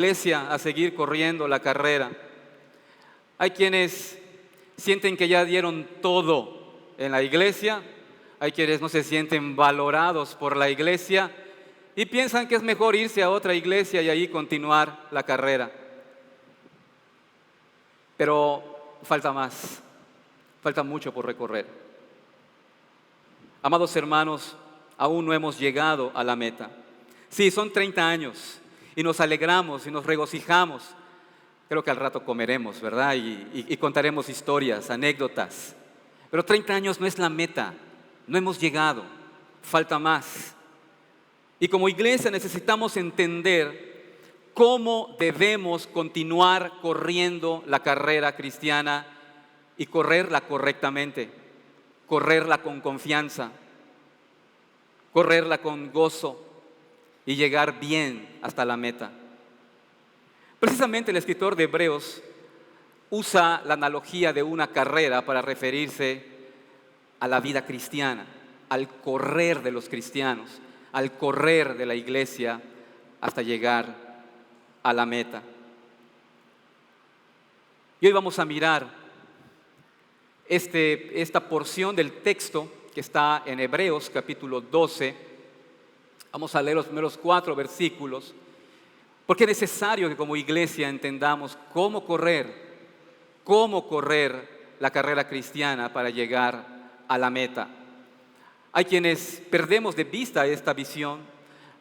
iglesia a seguir corriendo la carrera. Hay quienes sienten que ya dieron todo en la iglesia, hay quienes no se sienten valorados por la iglesia y piensan que es mejor irse a otra iglesia y ahí continuar la carrera. Pero falta más, falta mucho por recorrer. Amados hermanos, aún no hemos llegado a la meta. Sí, son 30 años y nos alegramos y nos regocijamos. Creo que al rato comeremos, ¿verdad? Y contaremos historias, anécdotas. Pero 30 años no es la meta, no hemos llegado, falta más. Y como iglesia necesitamos entender cómo debemos continuar corriendo la carrera cristiana y correrla correctamente, correrla con confianza, correrla con gozo y llegar bien hasta la meta. Precisamente el escritor de Hebreos usa la analogía de una carrera para referirse a la vida cristiana, al correr de los cristianos, al correr de la iglesia hasta llegar a la meta. Y hoy vamos a mirar esta porción del texto que está en Hebreos capítulo 12. Vamos a leer los primeros 4 versículos, porque es necesario que como iglesia entendamos cómo correr la carrera cristiana para llegar a la meta. Hay quienes perdemos de vista esta visión,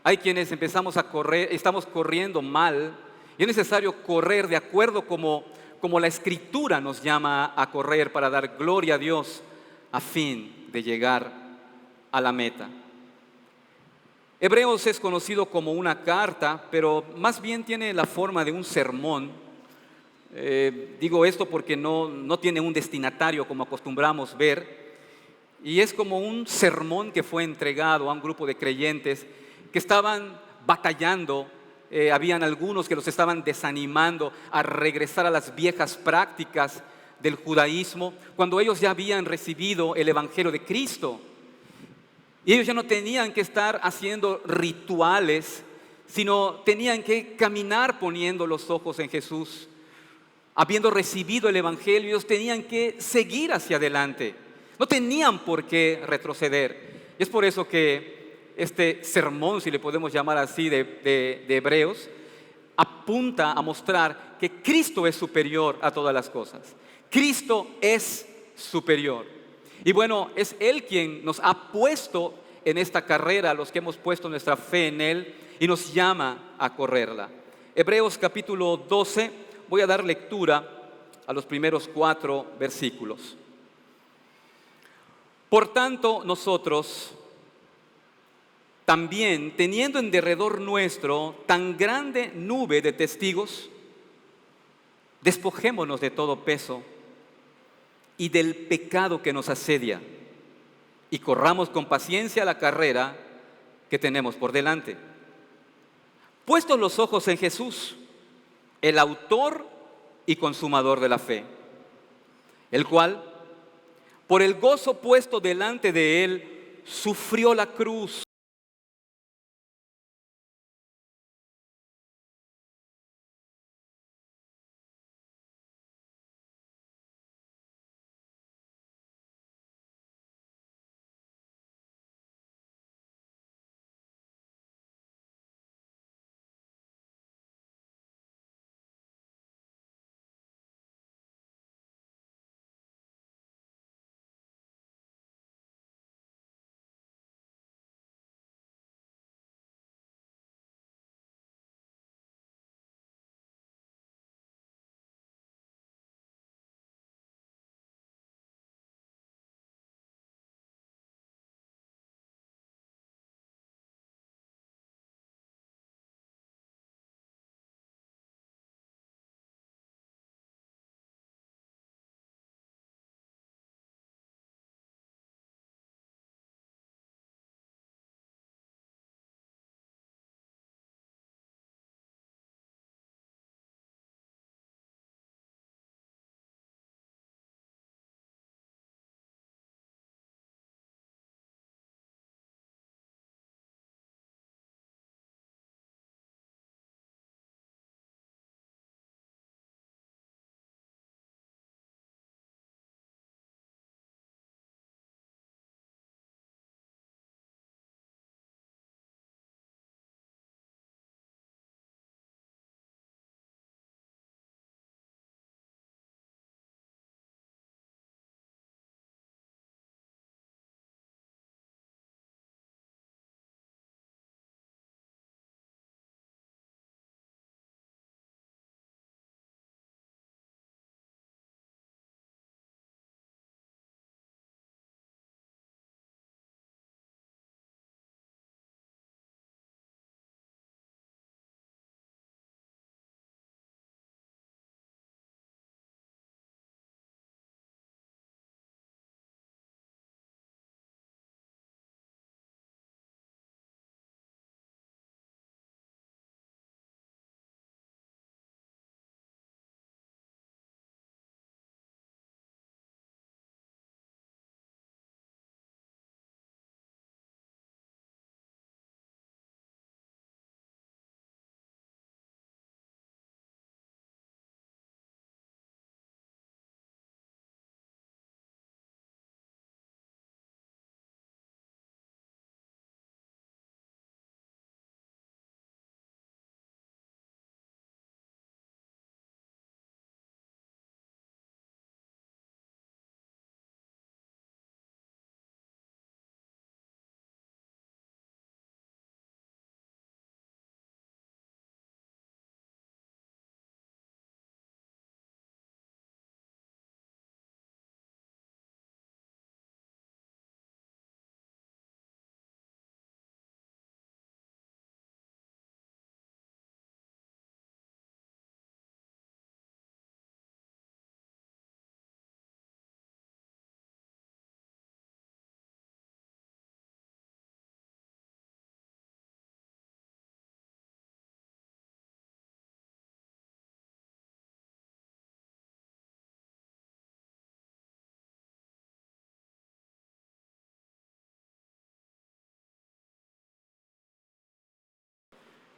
hay quienes empezamos a correr, estamos corriendo mal, y es necesario correr de acuerdo como la Escritura nos llama a correr para dar gloria a Dios a fin de llegar a la meta. Hebreos es conocido como una carta, pero más bien tiene la forma de un sermón. Digo esto porque no tiene un destinatario como acostumbramos ver, y es como un sermón que fue entregado a un grupo de creyentes que estaban batallando. Habían algunos que los estaban desanimando a regresar a las viejas prácticas del judaísmo, cuando ellos ya habían recibido el Evangelio de Cristo. Y ellos ya no tenían que estar haciendo rituales, sino tenían que caminar poniendo los ojos en Jesús. Habiendo recibido el Evangelio, ellos tenían que seguir hacia adelante. No tenían por qué retroceder. Es por eso que este sermón, si le podemos llamar así, de Hebreos, apunta a mostrar que Cristo es superior a todas las cosas. Cristo es superior. Y bueno, es Él quien nos ha puesto en esta carrera, los que hemos puesto nuestra fe en Él, y nos llama a correrla. Hebreos capítulo 12, voy a dar lectura a los primeros 4 versículos. Por tanto, nosotros también, teniendo en derredor nuestro tan grande nube de testigos, despojémonos de todo peso y del pecado que nos asedia, y corramos con paciencia la carrera que tenemos por delante. Puestos los ojos en Jesús, el autor y consumador de la fe, el cual, por el gozo puesto delante de él, sufrió la cruz,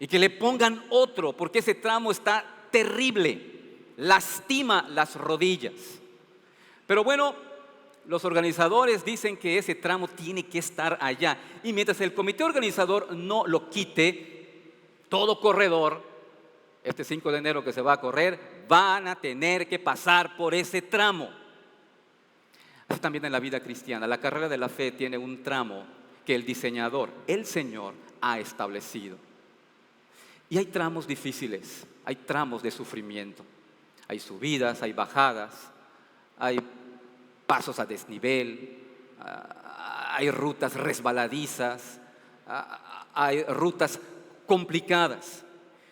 y que le pongan otro, porque ese tramo está terrible, lastima las rodillas. Pero bueno, los organizadores dicen que ese tramo tiene que estar allá, y mientras el comité organizador no lo quite, todo corredor, este 5 de enero que se va a correr, van a tener que pasar por ese tramo. Así también en la vida cristiana, la carrera de la fe tiene un tramo que el diseñador, el Señor, ha establecido. Y hay tramos difíciles, hay tramos de sufrimiento, hay subidas, hay bajadas, hay pasos a desnivel, hay rutas resbaladizas, hay rutas complicadas.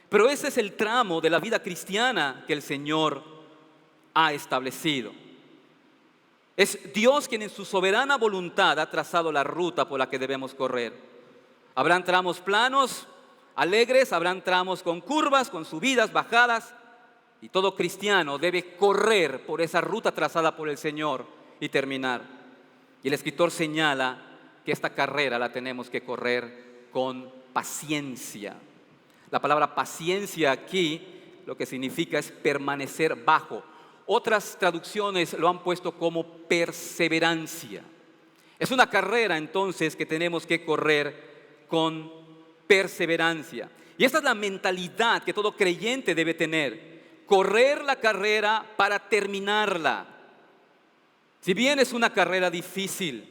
Pero ese es el tramo de la vida cristiana que el Señor ha establecido. Es Dios quien en su soberana voluntad ha trazado la ruta por la que debemos correr. Habrán tramos planos, alegres, habrán tramos con curvas, con subidas, bajadas, y todo cristiano debe correr por esa ruta trazada por el Señor y terminar. Y el escritor señala que esta carrera la tenemos que correr con paciencia. La palabra paciencia aquí lo que significa es permanecer bajo. Otras traducciones lo han puesto como perseverancia. Es una carrera entonces que tenemos que correr con perseverancia. Y esta es la mentalidad que todo creyente debe tener. Correr la carrera para terminarla. Si bien es una carrera difícil,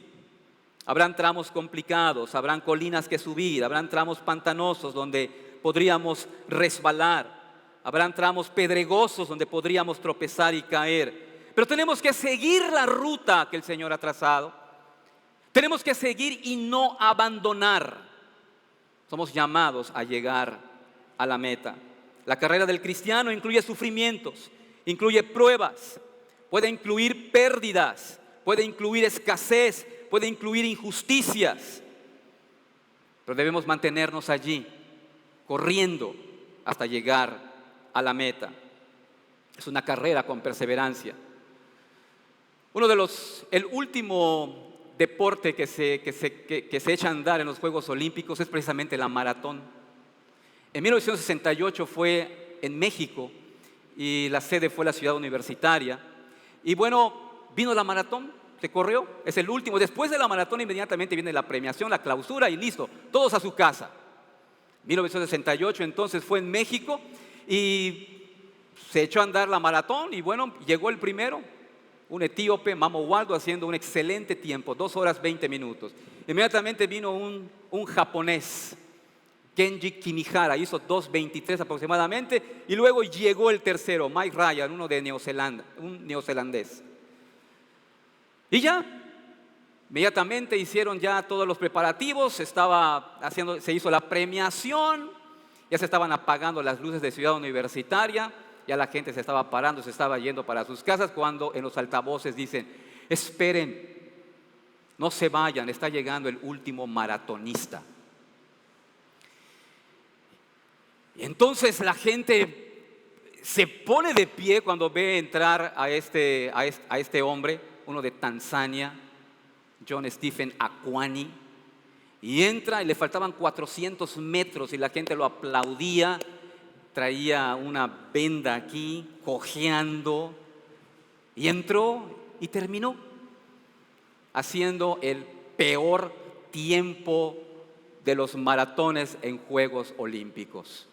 habrán tramos complicados, habrán colinas que subir, habrán tramos pantanosos donde podríamos resbalar, habrán tramos pedregosos donde podríamos tropezar y caer. Pero tenemos que seguir la ruta que el Señor ha trazado. Tenemos que seguir y no abandonar. Somos llamados a llegar a la meta. La carrera del cristiano incluye sufrimientos, incluye pruebas, puede incluir pérdidas, puede incluir escasez, puede incluir injusticias. Pero debemos mantenernos allí, corriendo hasta llegar a la meta. Es una carrera con perseverancia. El último deporte que se echa a andar en los Juegos Olímpicos es precisamente la maratón. En 1968 fue en México y la sede fue la ciudad universitaria. Y bueno, vino la maratón, se corrió, es el último. Después de la maratón inmediatamente viene la premiación, la clausura y listo, todos a su casa. 1968 entonces fue en México y se echó a andar la maratón y bueno, llegó el primero, un etíope, Mamo Waldo, haciendo un excelente tiempo, 2 horas 20 minutos. Inmediatamente vino un japonés, Kenji Kimihara, hizo 2:23 aproximadamente, y luego llegó el tercero, Mike Ryan, uno de Neozelanda, un neozelandés. Y ya, inmediatamente hicieron ya todos los preparativos, se hizo la premiación, ya se estaban apagando las luces de Ciudad Universitaria, ya la gente se estaba parando, se estaba yendo para sus casas, cuando en los altavoces dicen: esperen, no se vayan, está llegando el último maratonista. Y entonces la gente se pone de pie cuando ve entrar a este hombre, uno de Tanzania, John Stephen Akwani, y entra y le faltaban 400 metros y la gente lo aplaudía, traía una venda aquí, cojeando, y entró y terminó haciendo el peor tiempo de los maratones en Juegos Olímpicos.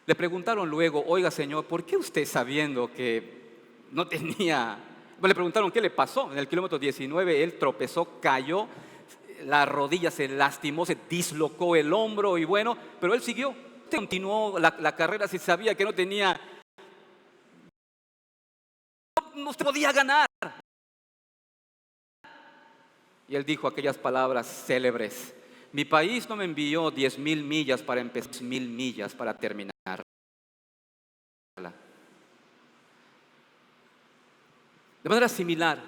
Le preguntaron luego: oiga señor, ¿por qué usted, sabiendo que no tenía? Le preguntaron qué le pasó. En el kilómetro 19 él tropezó, cayó, la rodilla se lastimó, se dislocó el hombro y bueno, pero él siguió, continuó la carrera si sabía que no podía ganar. Y él dijo aquellas palabras célebres: mi país no me envió 10,000 millas para empezar, 10,000 millas para terminar. De manera similar,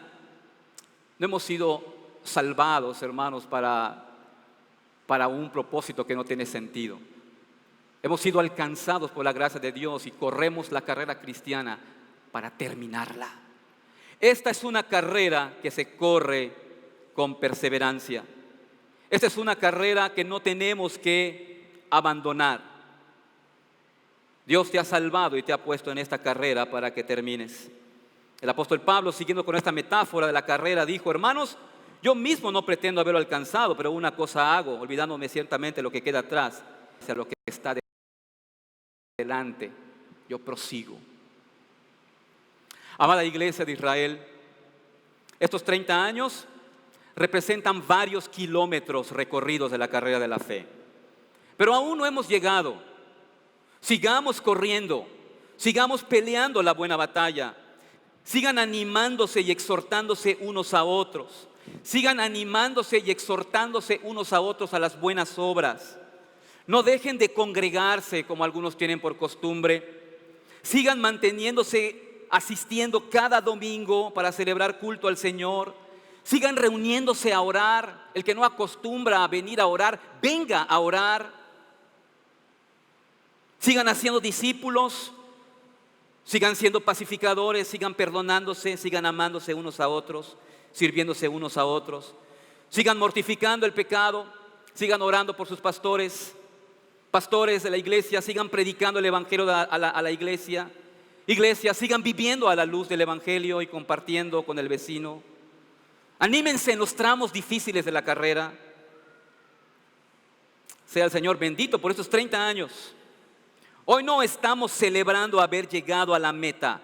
no hemos sido salvados, hermanos, para un propósito que no tiene sentido. Hemos sido alcanzados por la gracia de Dios y corremos la carrera cristiana para terminarla. Esta es una carrera que se corre con perseverancia. Esta es una carrera que no tenemos que abandonar. Dios te ha salvado y te ha puesto en esta carrera para que termines. El apóstol Pablo, siguiendo con esta metáfora de la carrera, dijo: hermanos, yo mismo no pretendo haberlo alcanzado, pero una cosa hago, olvidándome ciertamente de lo que queda atrás, hacia lo que está delante, yo prosigo. Amada iglesia de Israel, estos 30 años representan varios kilómetros recorridos de la carrera de la fe. Pero aún no hemos llegado. Sigamos corriendo, sigamos peleando la buena batalla. Sigan animándose y exhortándose unos a otros. Sigan animándose y exhortándose unos a otros a las buenas obras. No dejen de congregarse como algunos tienen por costumbre. Sigan manteniéndose, asistiendo cada domingo para celebrar culto al Señor. Sigan reuniéndose a orar. El que no acostumbra a venir a orar, venga a orar. Sigan haciendo discípulos. Sigan siendo pacificadores, sigan perdonándose, sigan amándose unos a otros, sirviéndose unos a otros. Sigan mortificando el pecado, sigan orando por sus pastores de la iglesia, sigan predicando el evangelio a la iglesia. Iglesia, sigan viviendo a la luz del evangelio y compartiendo con el vecino. Anímense en los tramos difíciles de la carrera. Sea el Señor bendito por estos 30 años. Hoy no estamos celebrando haber llegado a la meta.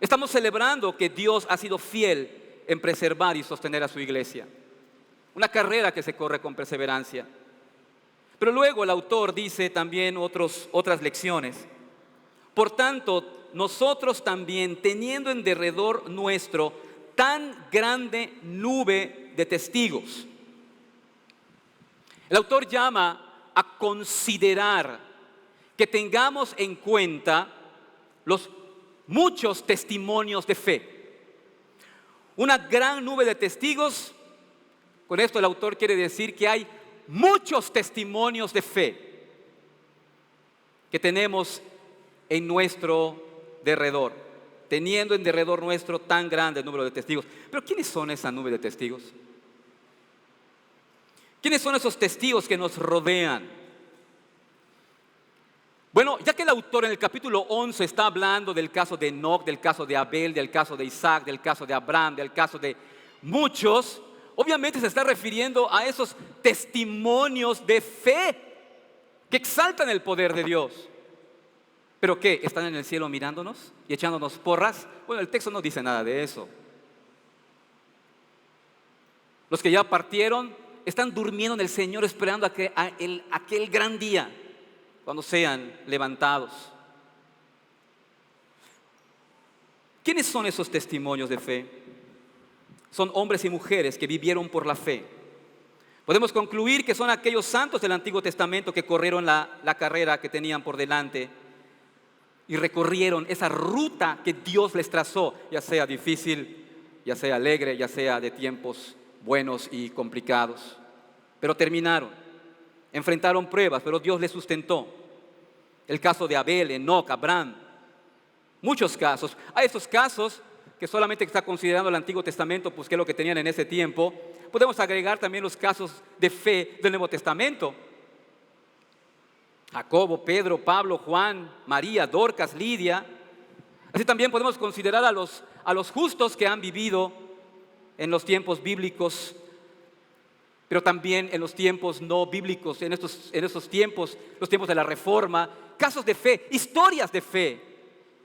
Estamos celebrando que Dios ha sido fiel en preservar y sostener a su iglesia. Una carrera que se corre con perseverancia. Pero luego el autor dice también otras lecciones. Por tanto, nosotros también, teniendo en derredor nuestro tan grande nube de testigos. El autor llama a considerar que tengamos en cuenta los muchos testimonios de fe. Una gran nube de testigos. Con esto el autor quiere decir que hay muchos testimonios de fe que tenemos en nuestro derredor, teniendo en derredor nuestro tan grande número de testigos. Pero ¿quiénes son esa nube de testigos? ¿Quiénes son esos testigos que nos rodean? Bueno, ya que el autor en el capítulo 11 está hablando del caso de Enoc, del caso de Abel, del caso de Isaac, del caso de Abraham, del caso de muchos, obviamente se está refiriendo a esos testimonios de fe que exaltan el poder de Dios. ¿Pero qué? ¿Están en el cielo mirándonos y echándonos porras? Bueno, el texto no dice nada de eso. Los que ya partieron están durmiendo en el Señor esperando aquel gran día, cuando sean levantados. ¿Quiénes son esos testimonios de fe? Son hombres y mujeres que vivieron por la fe. Podemos concluir que son aquellos santos del Antiguo Testamento que corrieron la carrera que tenían por delante y recorrieron esa ruta que Dios les trazó, ya sea difícil, ya sea alegre, ya sea de tiempos buenos y complicados. Pero terminaron. Enfrentaron pruebas, pero Dios les sustentó. El caso de Abel, Enoc, Abraham, muchos casos. A estos casos que solamente está considerando el Antiguo Testamento, pues qué es lo que tenían en ese tiempo, podemos agregar también los casos de fe del Nuevo Testamento. Jacobo, Pedro, Pablo, Juan, María, Dorcas, Lidia. Así también podemos considerar a los justos que han vivido en los tiempos bíblicos, pero también en los tiempos no bíblicos, en estos tiempos, los tiempos de la Reforma, casos de fe, historias de fe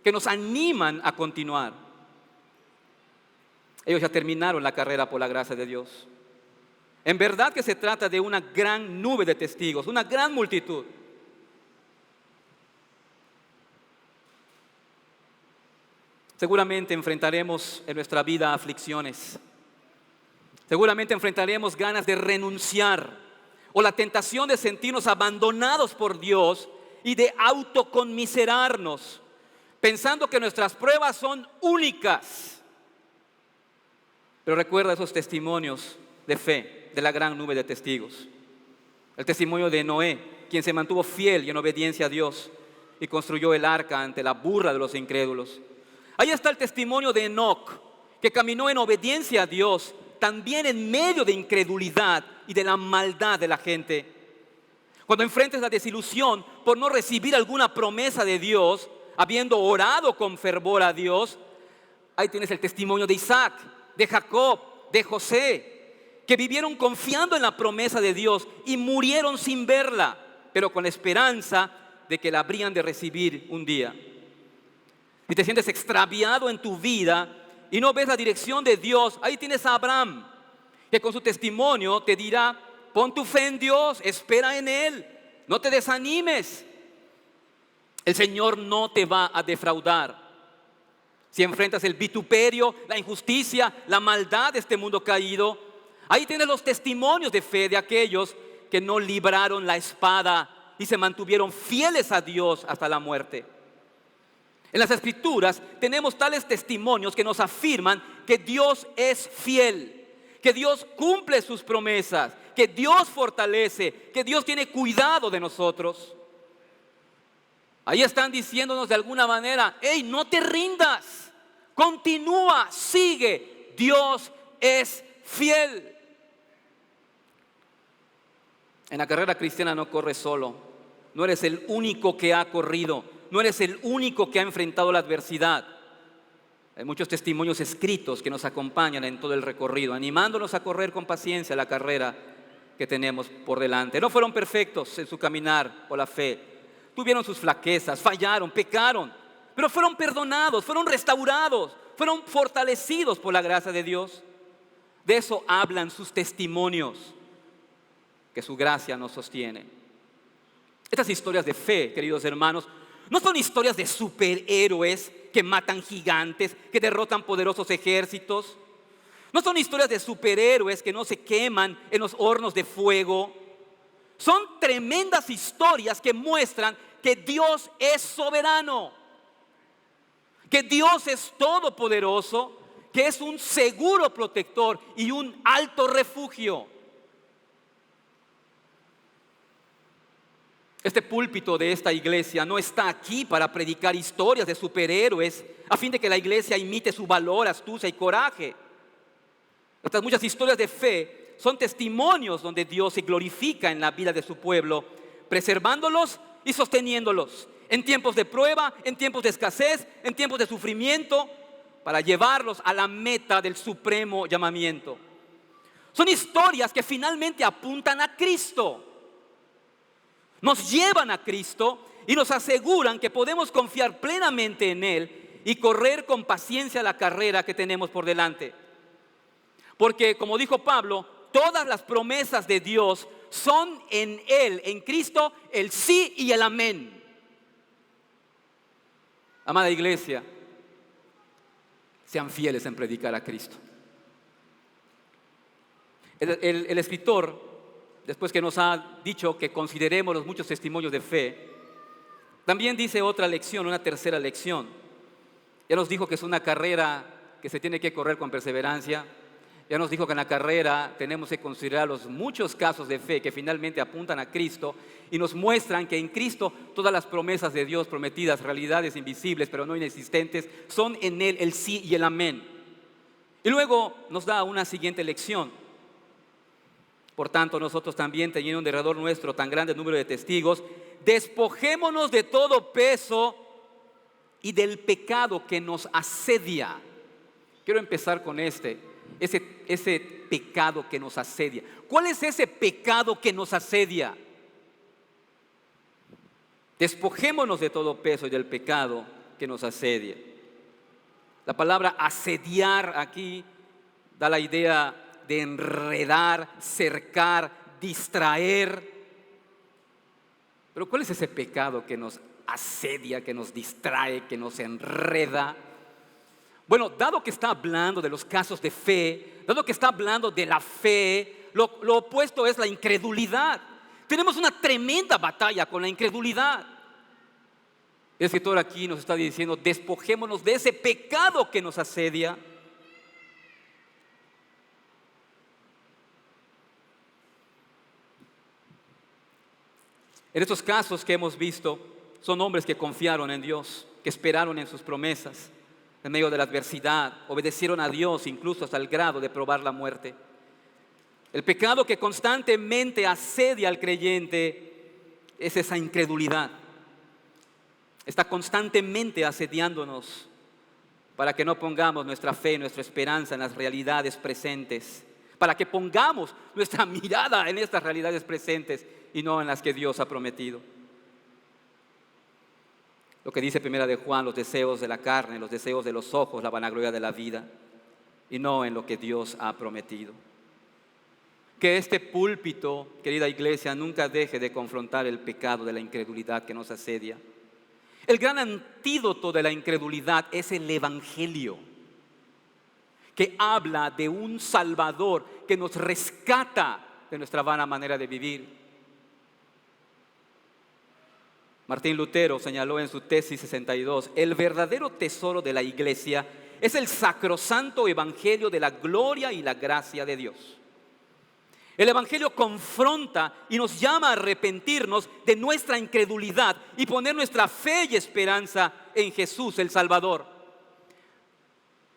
que nos animan a continuar. Ellos ya terminaron la carrera por la gracia de Dios. En verdad que se trata de una gran nube de testigos, una gran multitud. Seguramente enfrentaremos en nuestra vida aflicciones. Seguramente enfrentaremos ganas de renunciar o la tentación de sentirnos abandonados por Dios y de autoconmiserarnos, pensando que nuestras pruebas son únicas. Pero recuerda esos testimonios de fe de la gran nube de testigos. El testimonio de Noé, quien se mantuvo fiel y en obediencia a Dios y construyó el arca ante la burla de los incrédulos. Ahí está el testimonio de Enoc, que caminó en obediencia a Dios, también en medio de incredulidad y de la maldad de la gente. Cuando enfrentes la desilusión por no recibir alguna promesa de Dios, habiendo orado con fervor a Dios, ahí tienes el testimonio de Isaac, de Jacob, de José, que vivieron confiando en la promesa de Dios y murieron sin verla, pero con la esperanza de que la habrían de recibir un día. Si te sientes extraviado en tu vida y no ves la dirección de Dios, ahí tienes a Abraham, que con su testimonio te dirá: pon tu fe en Dios, espera en Él, no te desanimes. El Señor no te va a defraudar. Si enfrentas el vituperio, la injusticia, la maldad de este mundo caído, ahí tienes los testimonios de fe de aquellos que no libraron la espada y se mantuvieron fieles a Dios hasta la muerte. En las Escrituras tenemos tales testimonios que nos afirman que Dios es fiel, que Dios cumple sus promesas, que Dios fortalece, que Dios tiene cuidado de nosotros. Ahí están diciéndonos de alguna manera: hey, no te rindas, continúa, sigue, Dios es fiel. En la carrera cristiana no corres solo, no eres el único que ha corrido, no eres el único que ha enfrentado la adversidad. Hay muchos testimonios escritos que nos acompañan en todo el recorrido, animándonos a correr con paciencia la carrera que tenemos por delante. No fueron perfectos en su caminar por la fe, tuvieron sus flaquezas, fallaron, pecaron, pero fueron perdonados, fueron restaurados, fueron fortalecidos por la gracia de Dios. De eso hablan sus testimonios, que su gracia nos sostiene. Estas historias de fe, queridos hermanos, no son historias de superhéroes que matan gigantes, que derrotan poderosos ejércitos. No son historias de superhéroes que no se queman en los hornos de fuego. Son tremendas historias que muestran que Dios es soberano, que Dios es todopoderoso, que es un seguro protector y un alto refugio. Este púlpito de esta iglesia no está aquí para predicar historias de superhéroes a fin de que la iglesia imite su valor, astucia y coraje. Estas muchas historias de fe son testimonios donde Dios se glorifica en la vida de su pueblo, preservándolos y sosteniéndolos en tiempos de prueba, en tiempos de escasez, en tiempos de sufrimiento, para llevarlos a la meta del supremo llamamiento. Son historias que finalmente apuntan a Cristo. Nos llevan a Cristo y nos aseguran que podemos confiar plenamente en Él y correr con paciencia la carrera que tenemos por delante. Porque, como dijo Pablo, todas las promesas de Dios son en Él, en Cristo, el sí y el amén. Amada iglesia, sean fieles en predicar a Cristo. El escritor, después que nos ha dicho que consideremos los muchos testimonios de fe, también dice otra lección, una tercera lección. Ya nos dijo que es una carrera que se tiene que correr con perseverancia. Ya nos dijo que en la carrera tenemos que considerar los muchos casos de fe que finalmente apuntan a Cristo y nos muestran que en Cristo todas las promesas de Dios prometidas, realidades invisibles pero no inexistentes, son en Él el sí y el amén. Y luego nos da una siguiente lección. Por tanto, nosotros también, teniendo en derredor nuestro tan grande número de testigos, despojémonos de todo peso y del pecado que nos asedia. Quiero empezar con ese pecado que nos asedia. ¿Cuál es ese pecado que nos asedia? Despojémonos de todo peso y del pecado que nos asedia. La palabra asediar aquí da la idea de enredar, cercar, distraer. Pero ¿cuál es ese pecado que nos asedia, que nos distrae, que nos enreda? Bueno, dado que está hablando de los casos de fe, dado que está hablando de la fe, lo opuesto es la incredulidad. Tenemos una tremenda batalla con la incredulidad. El escritor aquí nos está diciendo: despojémonos de ese pecado que nos asedia. En estos casos que hemos visto, son hombres que confiaron en Dios, que esperaron en sus promesas, en medio de la adversidad, obedecieron a Dios incluso hasta el grado de probar la muerte. El pecado que constantemente asedia al creyente es esa incredulidad. Está constantemente asediándonos para que no pongamos nuestra fe, nuestra esperanza en las realidades presentes, para que pongamos nuestra mirada en estas realidades presentes y no en las que Dios ha prometido. Lo que dice Primera de Juan, los deseos de la carne, los deseos de los ojos, la vanagloria de la vida, y no en lo que Dios ha prometido. Que este púlpito, querida iglesia, nunca deje de confrontar el pecado de la incredulidad que nos asedia. El gran antídoto de la incredulidad es el Evangelio, que habla de un Salvador que nos rescata de nuestra vana manera de vivir. Martín Lutero señaló en su tesis 62, el verdadero tesoro de la iglesia es el sacrosanto evangelio de la gloria y la gracia de Dios. El evangelio confronta y nos llama a arrepentirnos de nuestra incredulidad y poner nuestra fe y esperanza en Jesús, el Salvador.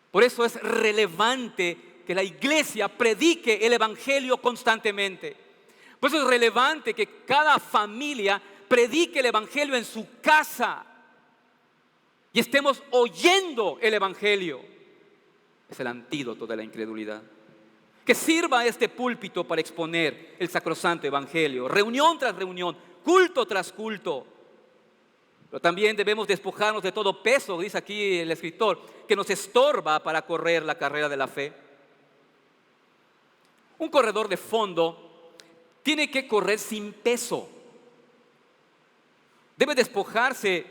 Por eso es relevante que la iglesia predique el evangelio constantemente. Por eso es relevante que cada familia predique el evangelio en su casa y estemos oyendo el evangelio. Es el antídoto de la incredulidad. Que sirva este púlpito para exponer el sacrosanto evangelio, reunión tras reunión, culto tras culto. Pero también debemos despojarnos de todo peso, dice aquí el escritor, que nos estorba para correr la carrera de la fe. Un corredor de fondo tiene que correr sin peso. Debe despojarse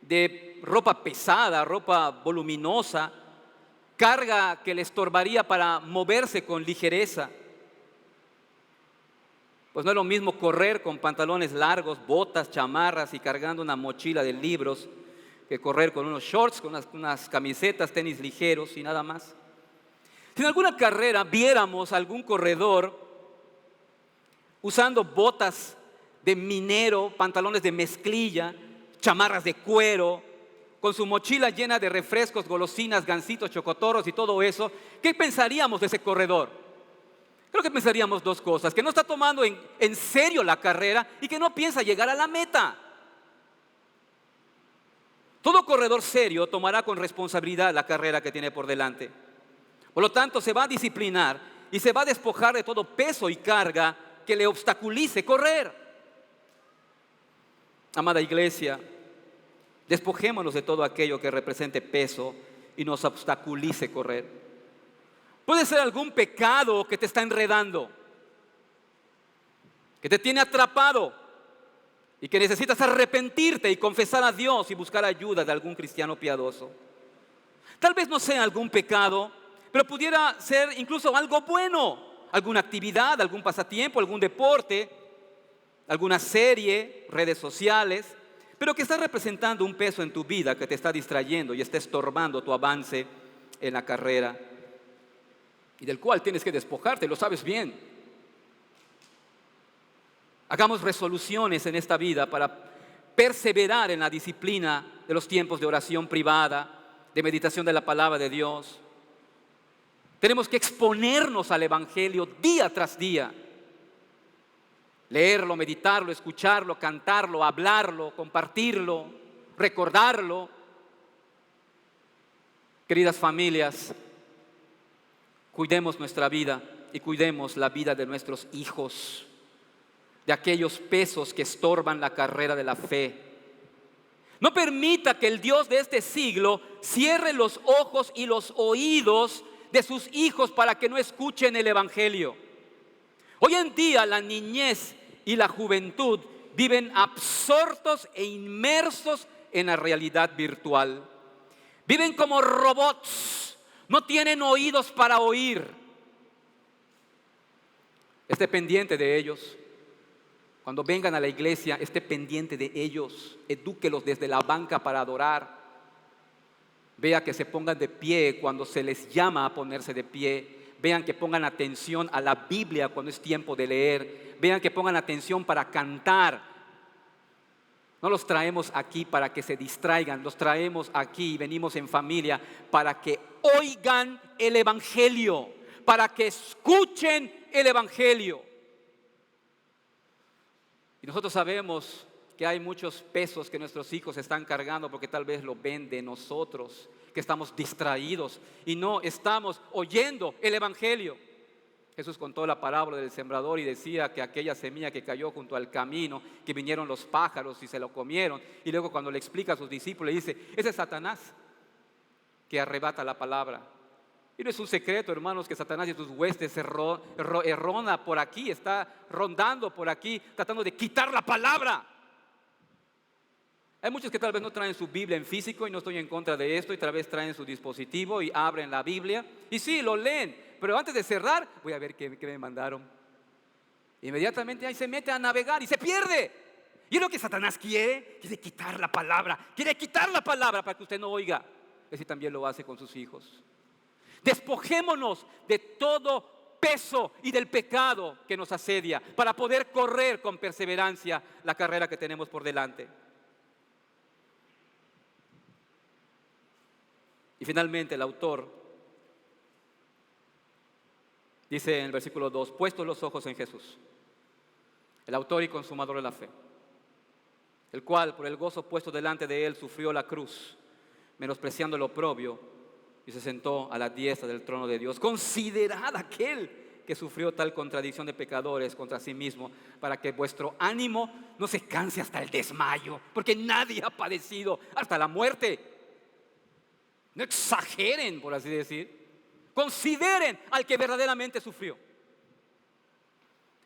de ropa pesada, ropa voluminosa, carga que le estorbaría para moverse con ligereza. Pues no es lo mismo correr con pantalones largos, botas, chamarras y cargando una mochila de libros que correr con unos shorts, con unas camisetas, tenis ligeros y nada más. Si en alguna carrera viéramos a algún corredor usando botas de minero, pantalones de mezclilla, chamarras de cuero, con su mochila llena de refrescos, golosinas, gansitos, chocotorros y todo eso, ¿qué pensaríamos de ese corredor? Creo que pensaríamos dos cosas: que no está tomando en serio la carrera y que no piensa llegar a la meta. Todo corredor serio tomará con responsabilidad la carrera que tiene por delante. Por lo tanto, se va a disciplinar y se va a despojar de todo peso y carga que le obstaculice correr. Amada iglesia, despojémonos de todo aquello que represente peso y nos obstaculice correr. Puede ser algún pecado que te está enredando, que te tiene atrapado y que necesitas arrepentirte y confesar a Dios y buscar ayuda de algún cristiano piadoso. Tal vez no sea algún pecado, pero pudiera ser incluso algo bueno, alguna actividad, algún pasatiempo, algún deporte, alguna serie, redes sociales, pero que está representando un peso en tu vida que te está distrayendo y está estorbando tu avance en la carrera y del cual tienes que despojarte, lo sabes bien. Hagamos resoluciones en esta vida para perseverar en la disciplina de los tiempos de oración privada, de meditación de la palabra de Dios. Tenemos que exponernos al evangelio día tras día. Leerlo, meditarlo, escucharlo, cantarlo, hablarlo, compartirlo, recordarlo. Queridas familias, cuidemos nuestra vida y cuidemos la vida de nuestros hijos, de aquellos pesos que estorban la carrera de la fe. No permita que el Dios de este siglo cierre los ojos y los oídos de sus hijos para que no escuchen el evangelio. Hoy en día la niñez y la juventud viven absortos e inmersos en la realidad virtual. Viven como robots, no tienen oídos para oír. Esté pendiente de ellos. Cuando vengan a la iglesia, esté pendiente de ellos. Edúquelos desde la banca para adorar. Vea que se pongan de pie cuando se les llama a ponerse de pie. Vean que pongan atención a la Biblia cuando es tiempo de leer. Vean que pongan atención para cantar. No los traemos aquí para que se distraigan. Los traemos aquí y venimos en familia para que oigan el evangelio, para que escuchen el evangelio. Y nosotros sabemos que hay muchos pesos que nuestros hijos están cargando porque tal vez lo ven de nosotros, que estamos distraídos y no estamos oyendo el Evangelio. Jesús contó la parábola del sembrador y decía que aquella semilla que cayó junto al camino, que vinieron los pájaros y se lo comieron. Y luego cuando le explica a sus discípulos, le dice, ese es Satanás que arrebata la palabra. Y no es un secreto, hermanos, que Satanás y sus huestes ronda por aquí, está rondando por aquí, tratando de quitar la palabra. Hay muchos que tal vez no traen su Biblia en físico, y no estoy en contra de esto, y tal vez traen su dispositivo y abren la Biblia, y sí, lo leen, pero antes de cerrar, voy a ver qué me mandaron. Inmediatamente ahí se mete a navegar y se pierde. Y es lo que Satanás quiere quitar la palabra, para que usted no oiga. Ese también lo hace con sus hijos. Despojémonos de todo peso y del pecado que nos asedia para poder correr con perseverancia la carrera que tenemos por delante. Y finalmente el autor dice en el versículo 2, puestos los ojos en Jesús, el autor y consumador de la fe, el cual por el gozo puesto delante de él sufrió la cruz, menospreciando el oprobio, y se sentó a la diestra del trono de Dios. Considerad aquel que sufrió tal contradicción de pecadores contra sí mismo, para que vuestro ánimo no se canse hasta el desmayo, porque nadie ha padecido hasta la muerte. No exageren, por así decir. Consideren al que verdaderamente sufrió.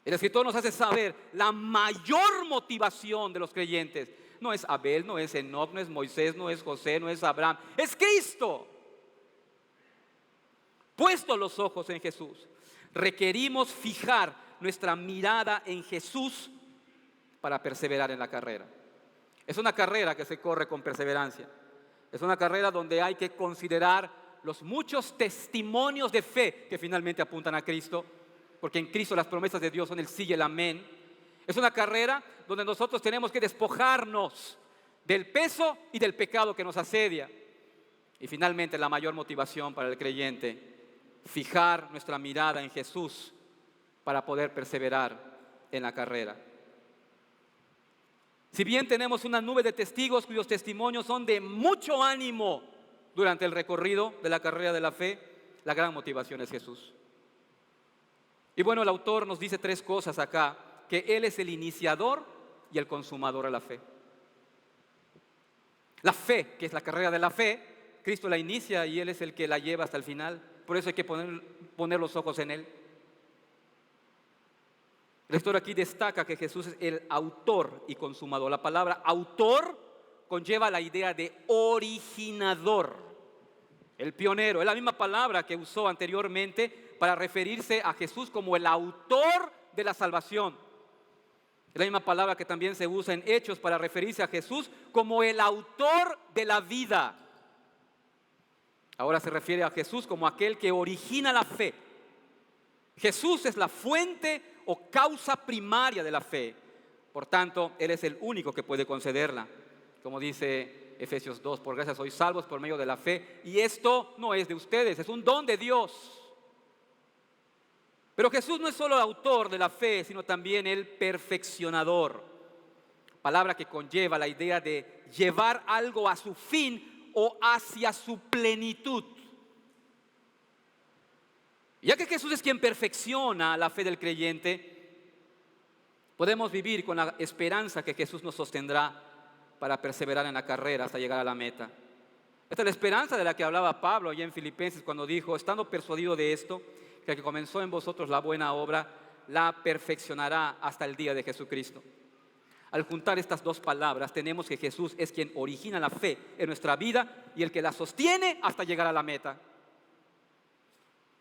El escritor nos hace saber la mayor motivación de los creyentes. No es Abel, no es Enoc, no es Moisés, no es José, no es Abraham. Es Cristo. Puestos los ojos en Jesús, requerimos fijar nuestra mirada en Jesús para perseverar en la carrera. Es una carrera que se corre con perseverancia. Es una carrera donde hay que considerar los muchos testimonios de fe que finalmente apuntan a Cristo, porque en Cristo las promesas de Dios son el sí y el amén. Es una carrera donde nosotros tenemos que despojarnos del peso y del pecado que nos asedia. Y finalmente la mayor motivación para el creyente, fijar nuestra mirada en Jesús para poder perseverar en la carrera. Si bien tenemos una nube de testigos cuyos testimonios son de mucho ánimo durante el recorrido de la carrera de la fe, la gran motivación es Jesús. Y bueno, el autor nos dice tres cosas acá, que Él es el iniciador y el consumador de la fe. La fe, que es la carrera de la fe, Cristo la inicia y Él es el que la lleva hasta el final. Por eso hay que poner los ojos en Él. El autor aquí destaca que Jesús es el autor y consumador. La palabra autor conlleva la idea de originador, el pionero. Es la misma palabra que usó anteriormente para referirse a Jesús como el autor de la salvación. Es la misma palabra que también se usa en Hechos para referirse a Jesús como el autor de la vida. Ahora se refiere a Jesús como aquel que origina la fe. Jesús es la fuente o causa primaria de la fe. Por tanto, Él es el único que puede concederla. Como dice Efesios 2, por gracia sois salvos por medio de la fe. Y esto no es de ustedes, es un don de Dios. Pero Jesús no es solo el autor de la fe, sino también el perfeccionador. Palabra que conlleva la idea de llevar algo a su fin o hacia su plenitud. Ya que Jesús es quien perfecciona la fe del creyente, podemos vivir con la esperanza que Jesús nos sostendrá para perseverar en la carrera hasta llegar a la meta. Esta es la esperanza de la que hablaba Pablo allá en Filipenses cuando dijo, estando persuadido de esto, que el que comenzó en vosotros la buena obra, la perfeccionará hasta el día de Jesucristo. Al juntar estas dos palabras, tenemos que Jesús es quien origina la fe en nuestra vida y el que la sostiene hasta llegar a la meta.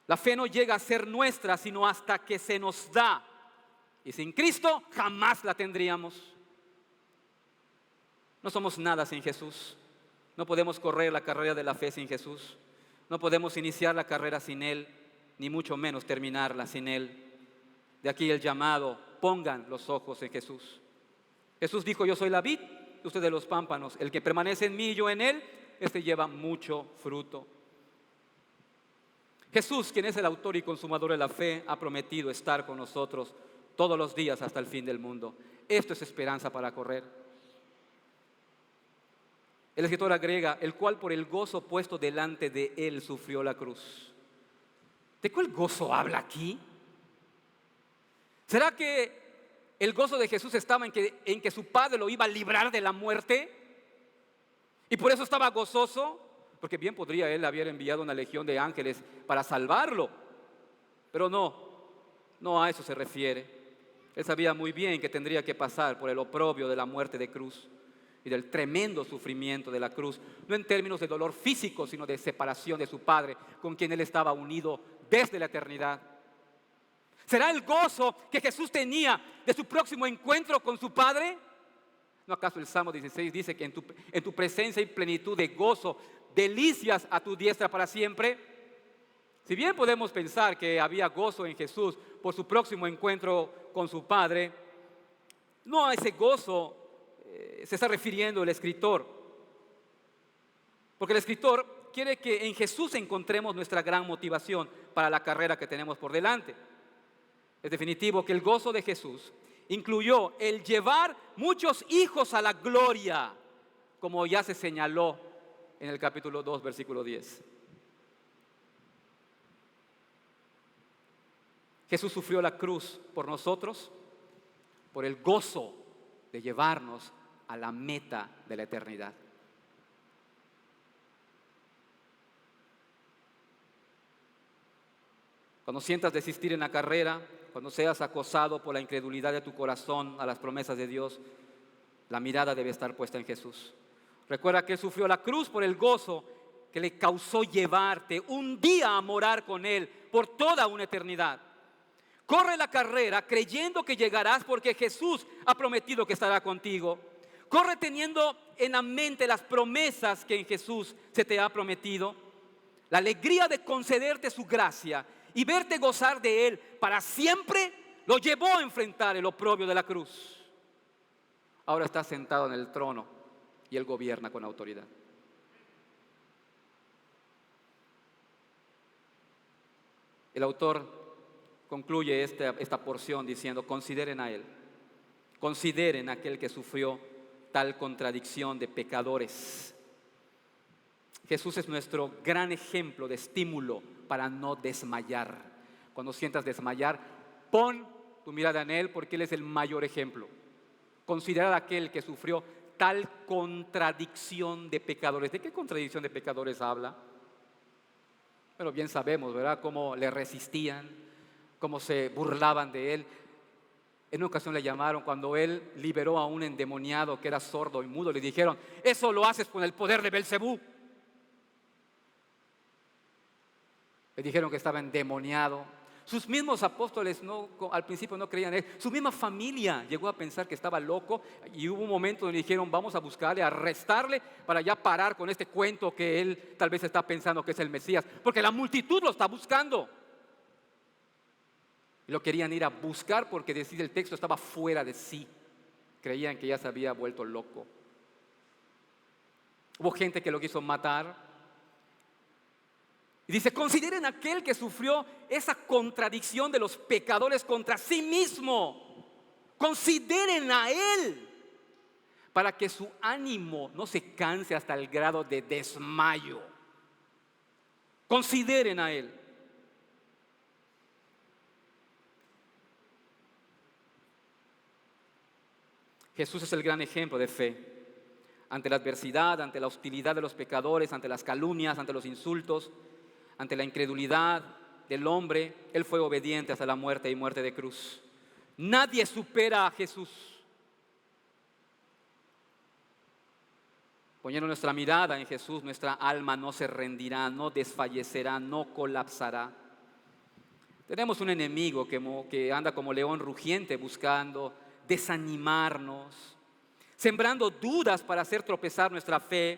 La fe no llega a ser nuestra, sino hasta que se nos da. Y sin Cristo jamás la tendríamos. No somos nada sin Jesús. No podemos correr la carrera de la fe sin Jesús. No podemos iniciar la carrera sin Él, ni mucho menos terminarla sin Él. De aquí el llamado, pongan los ojos en Jesús. Jesús dijo, yo soy la vid, ustedes los pámpanos. El que permanece en mí y yo en Él, este lleva mucho fruto. Jesús, quien es el autor y consumador de la fe, ha prometido estar con nosotros todos los días hasta el fin del mundo. Esto es esperanza para correr. El escritor agrega, el cual por el gozo puesto delante de él sufrió la cruz. ¿De cuál gozo habla aquí? ¿Será que el gozo de Jesús estaba en que su Padre lo iba a librar de la muerte? Y por eso estaba gozoso, porque bien podría él haber enviado una legión de ángeles para salvarlo. Pero no a eso se refiere. Él sabía muy bien que tendría que pasar por el oprobio de la muerte de cruz y del tremendo sufrimiento de la cruz, no en términos de dolor físico, sino de separación de su Padre, con quien él estaba unido desde la eternidad. ¿Será el gozo que Jesús tenía de su próximo encuentro con su Padre? ¿No acaso el Salmo 16 dice que en tu presencia hay plenitud de gozo, delicias a tu diestra para siempre? Si bien podemos pensar que había gozo en Jesús por su próximo encuentro con su Padre, no a ese gozo se está refiriendo el escritor. Porque el escritor quiere que en Jesús encontremos nuestra gran motivación para la carrera que tenemos por delante. Es definitivo que el gozo de Jesús incluyó el llevar muchos hijos a la gloria, como ya se señaló en el capítulo 2, versículo 10. Jesús sufrió la cruz por nosotros, por el gozo de llevarnos a la meta de la eternidad. Cuando sientas desistir en la carrera, cuando seas acosado por la incredulidad de tu corazón a las promesas de Dios, la mirada debe estar puesta en Jesús. Recuerda que Él sufrió la cruz por el gozo que le causó llevarte un día a morar con Él por toda una eternidad. Corre la carrera creyendo que llegarás porque Jesús ha prometido que estará contigo. Corre teniendo en la mente las promesas que en Jesús se te ha prometido, la alegría de concederte su gracia y verte gozar de Él para siempre, lo llevó a enfrentar el oprobio de la cruz. Ahora está sentado en el trono y Él gobierna con autoridad. El autor concluye esta porción diciendo, consideren a Él, consideren a aquel que sufrió tal contradicción de pecadores. Jesús es nuestro gran ejemplo de estímulo para no desmayar. Cuando sientas desmayar, pon tu mirada en Él porque Él es el mayor ejemplo. Considerar a aquel que sufrió tal contradicción de pecadores. ¿De qué contradicción de pecadores habla? Pero bien sabemos, ¿verdad? Cómo le resistían, cómo se burlaban de Él. En una ocasión le llamaron, cuando Él liberó a un endemoniado que era sordo y mudo, le dijeron, eso lo haces con el poder de Belcebú. Le dijeron que estaba endemoniado. Sus mismos apóstoles al principio no creían en Él. Su misma familia llegó a pensar que estaba loco. Y hubo un momento donde dijeron, vamos a buscarle, a arrestarle para ya parar con este cuento que él tal vez está pensando que es el Mesías. Porque la multitud lo está buscando. Y lo querían ir a buscar porque decía el texto, estaba fuera de sí. Creían que ya se había vuelto loco. Hubo gente que lo quiso matar. Y dice, consideren aquel que sufrió esa contradicción de los pecadores contra sí mismo. Consideren a Él para que su ánimo no se canse hasta el grado de desmayo. Consideren a Él. Jesús es el gran ejemplo de fe. Ante la adversidad, ante la hostilidad de los pecadores, ante las calumnias, ante los insultos, ante la incredulidad del hombre, Él fue obediente hasta la muerte y muerte de cruz. Nadie supera a Jesús. Poniendo nuestra mirada en Jesús, nuestra alma no se rendirá, no desfallecerá, no colapsará. Tenemos un enemigo que anda como león rugiente buscando desanimarnos, sembrando dudas para hacer tropezar nuestra fe,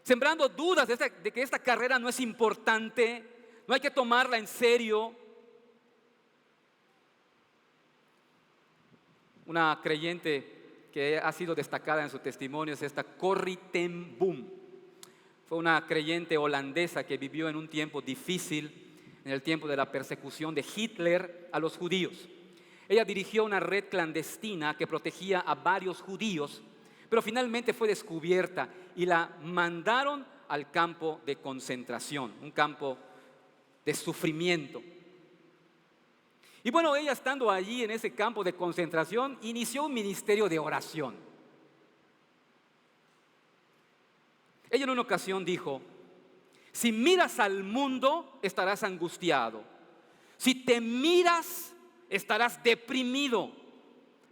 sembrando dudas de que esta carrera no es importante, no hay que tomarla en serio. Una creyente que ha sido destacada en su testimonio es esta Corrie ten Boom. Fue una creyente holandesa que vivió en un tiempo difícil, en el tiempo de la persecución de Hitler a los judíos. Ella dirigió una red clandestina que protegía a varios judíos, pero finalmente fue descubierta y la mandaron al campo de concentración, un campo de sufrimiento. Y bueno, ella estando allí en ese campo de concentración, inició un ministerio de oración. Ella en una ocasión dijo: si miras al mundo, estarás angustiado. Si te miras, estarás deprimido.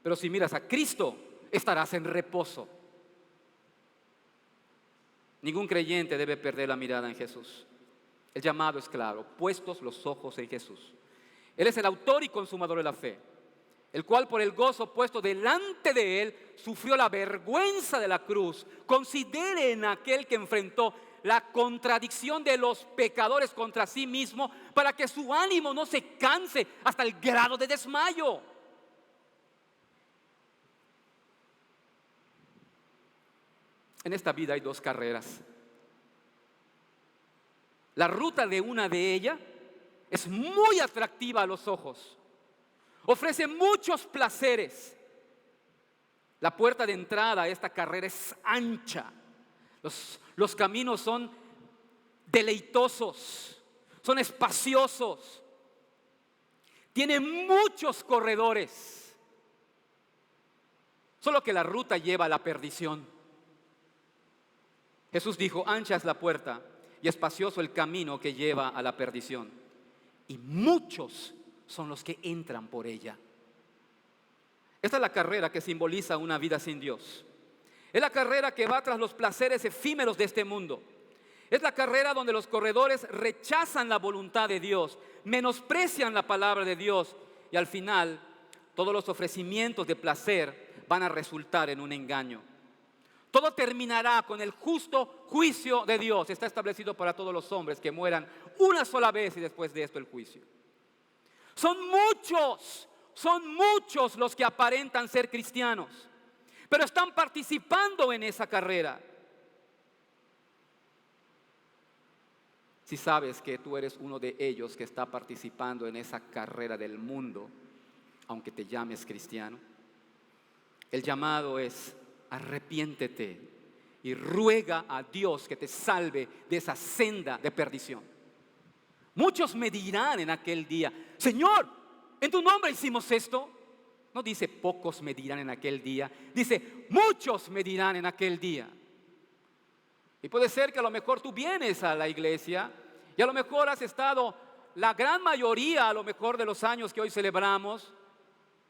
Pero si miras a Cristo, estarás en reposo. Ningún creyente debe perder la mirada en Jesús. El llamado es claro: puestos los ojos en Jesús. Él es el autor y consumador de la fe, el cual por el gozo puesto delante de él sufrió la vergüenza de la cruz. Considere en aquel que enfrentó la contradicción de los pecadores contra sí mismo, para que su ánimo no se canse hasta el grado de desmayo. En esta vida hay dos carreras. La ruta de una de ellas es muy atractiva a los ojos. Ofrece muchos placeres. La puerta de entrada a esta carrera es ancha. Los caminos son deleitosos, son espaciosos. Tiene muchos corredores. Solo que la ruta lleva a la perdición. Jesús dijo: ancha es la puerta y espacioso el camino que lleva a la perdición, y muchos son los que entran por ella. Esta es la carrera que simboliza una vida sin Dios. Es la carrera que va tras los placeres efímeros de este mundo. Es la carrera donde los corredores rechazan la voluntad de Dios, menosprecian la palabra de Dios, y al final todos los ofrecimientos de placer van a resultar en un engaño. Todo terminará con el justo juicio de Dios. Está establecido para todos los hombres que mueran una sola vez y después de esto el juicio. Son muchos los que aparentan ser cristianos, pero están participando en esa carrera. Si sabes que tú eres uno de ellos que está participando en esa carrera del mundo, aunque te llames cristiano, el llamado es: arrepiéntete y ruega a Dios que te salve de esa senda de perdición. Muchos me dirán en aquel día: Señor, en tu nombre hicimos esto. No dice pocos me dirán en aquel día, dice muchos me dirán en aquel día. Y puede ser que a lo mejor tú vienes a la iglesia y a lo mejor has estado la gran mayoría a lo mejor de los años que hoy celebramos,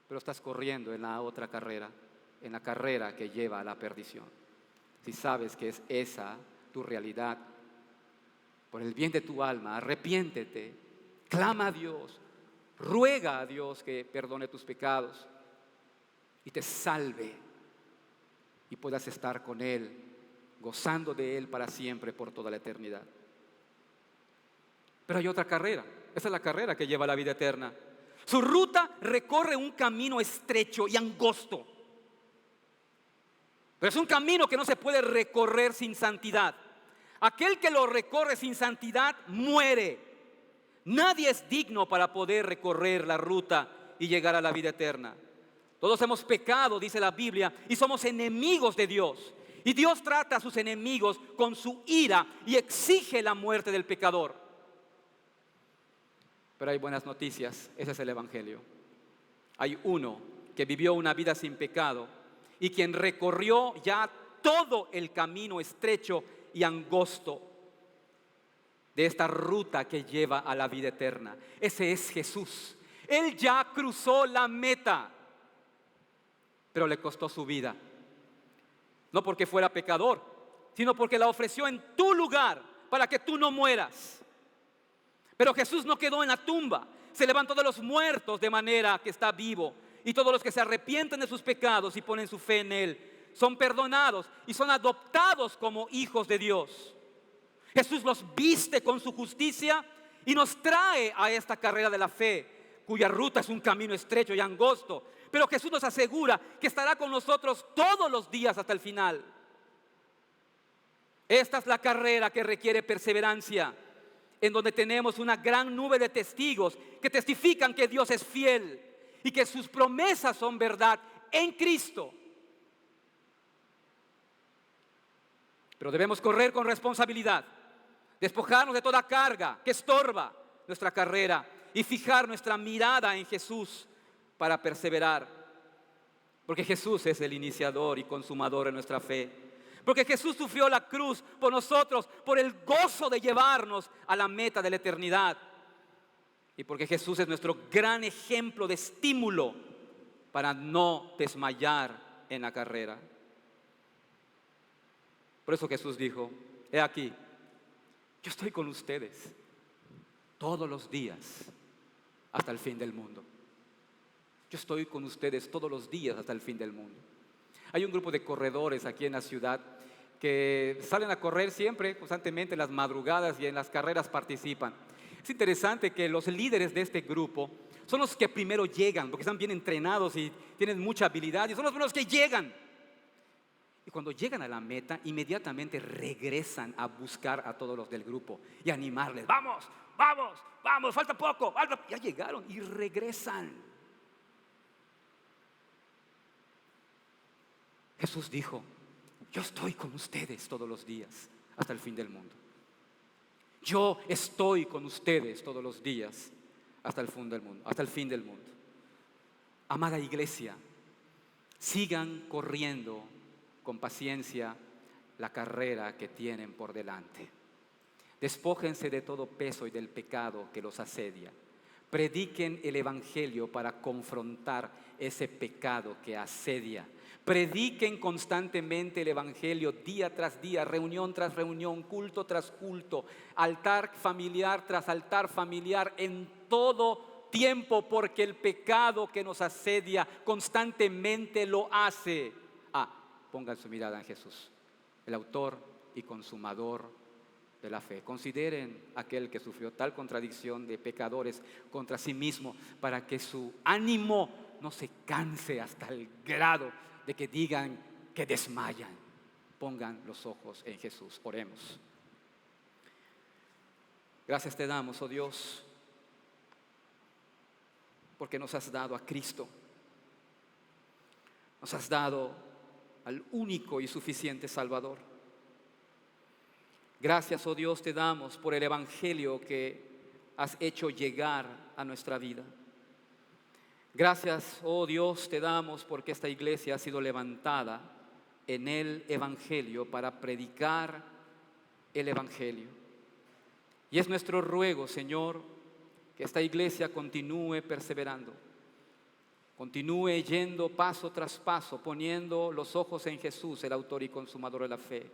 pero estás corriendo en la otra carrera, en la carrera que lleva a la perdición. Si sabes que es esa tu realidad, por el bien de tu alma, arrepiéntete, clama a Dios, ruega a Dios que perdone tus pecados y te salve, y puedas estar con Él, gozando de Él para siempre, por toda la eternidad. Pero hay otra carrera. Esa es la carrera que lleva a la vida eterna. Su ruta recorre un camino estrecho y angosto, pero es un camino que no se puede recorrer sin santidad. Aquel que lo recorre sin santidad muere. Nadie es digno para poder recorrer la ruta y llegar a la vida eterna. Todos hemos pecado, dice la Biblia, y somos enemigos de Dios. Y Dios trata a sus enemigos con su ira y exige la muerte del pecador. Pero hay buenas noticias. Ese es el Evangelio. Hay uno que vivió una vida sin pecado y quien recorrió ya todo el camino estrecho y angosto de esta ruta que lleva a la vida eterna. Ese es Jesús. Él ya cruzó la meta, pero le costó su vida. No porque fuera pecador, sino porque la ofreció en tu lugar para que tú no mueras. Pero Jesús no quedó en la tumba, se levantó de los muertos de manera que está vivo. Y todos los que se arrepienten de sus pecados y ponen su fe en Él son perdonados y son adoptados como hijos de Dios. Jesús los viste con su justicia y nos trae a esta carrera de la fe, cuya ruta es un camino estrecho y angosto. Pero Jesús nos asegura que estará con nosotros todos los días hasta el final. Esta es la carrera que requiere perseverancia, en donde tenemos una gran nube de testigos que testifican que Dios es fiel y que sus promesas son verdad en Cristo. Pero debemos correr con responsabilidad, despojarnos de toda carga que estorba nuestra carrera y fijar nuestra mirada en Jesús para perseverar. Porque Jesús es el iniciador y consumador de nuestra fe. Porque Jesús sufrió la cruz por nosotros, por el gozo de llevarnos a la meta de la eternidad. Y porque Jesús es nuestro gran ejemplo de estímulo para no desmayar en la carrera. Por eso Jesús dijo: he aquí, yo estoy con ustedes todos los días hasta el fin del mundo. Yo estoy con ustedes todos los días hasta el fin del mundo. Hay un grupo de corredores aquí en la ciudad que salen a correr siempre, constantemente en las madrugadas, y en las carreras participan. Es interesante que los líderes de este grupo son los que primero llegan, porque están bien entrenados y tienen mucha habilidad, y son los primeros que llegan. Y cuando llegan a la meta, inmediatamente regresan a buscar a todos los del grupo y animarles: vamos, vamos, vamos, falta poco, ya llegaron, y regresan. Jesús dijo: yo estoy con ustedes todos los días hasta el fin del mundo. Yo estoy con ustedes todos los días hasta el fin del mundo, hasta el fin del mundo. Amada iglesia, sigan corriendo con paciencia la carrera que tienen por delante. Despójense de todo peso y del pecado que los asedia. Prediquen el evangelio para confrontar ese pecado que asedia. Prediquen constantemente el evangelio día tras día, reunión tras reunión, culto tras culto, altar familiar tras altar familiar, en todo tiempo, porque el pecado que nos asedia constantemente lo hace. Pongan su mirada en Jesús, el autor y consumador de la fe. Consideren aquel que sufrió tal contradicción de pecadores contra sí mismo, para que su ánimo no se canse hasta el grado de que digan que desmayan. Pongan los ojos en Jesús. Oremos. Gracias te damos, oh Dios, porque nos has dado a Cristo. Nos has dado al único y suficiente Salvador. Gracias, oh Dios, te damos por el evangelio que has hecho llegar a nuestra vida. Gracias, oh Dios, te damos porque esta iglesia ha sido levantada en el evangelio para predicar el evangelio. Y es nuestro ruego, Señor, que esta iglesia continúe perseverando, continúe yendo paso tras paso, poniendo los ojos en Jesús, el autor y consumador de la fe,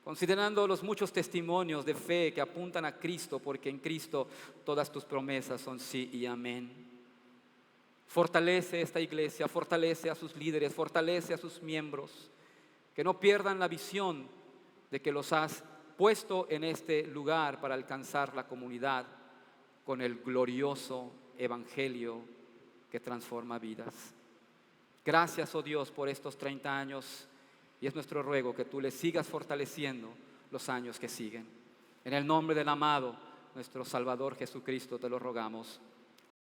considerando los muchos testimonios de fe que apuntan a Cristo, porque en Cristo todas tus promesas son sí y amén. Fortalece esta iglesia, fortalece a sus líderes, fortalece a sus miembros, que no pierdan la visión de que los has puesto en este lugar para alcanzar la comunidad con el glorioso evangelio que transforma vidas. Gracias, oh Dios, por estos 30 años, y es nuestro ruego que tú les sigas fortaleciendo los años que siguen. En el nombre del amado, nuestro Salvador Jesucristo, te lo rogamos.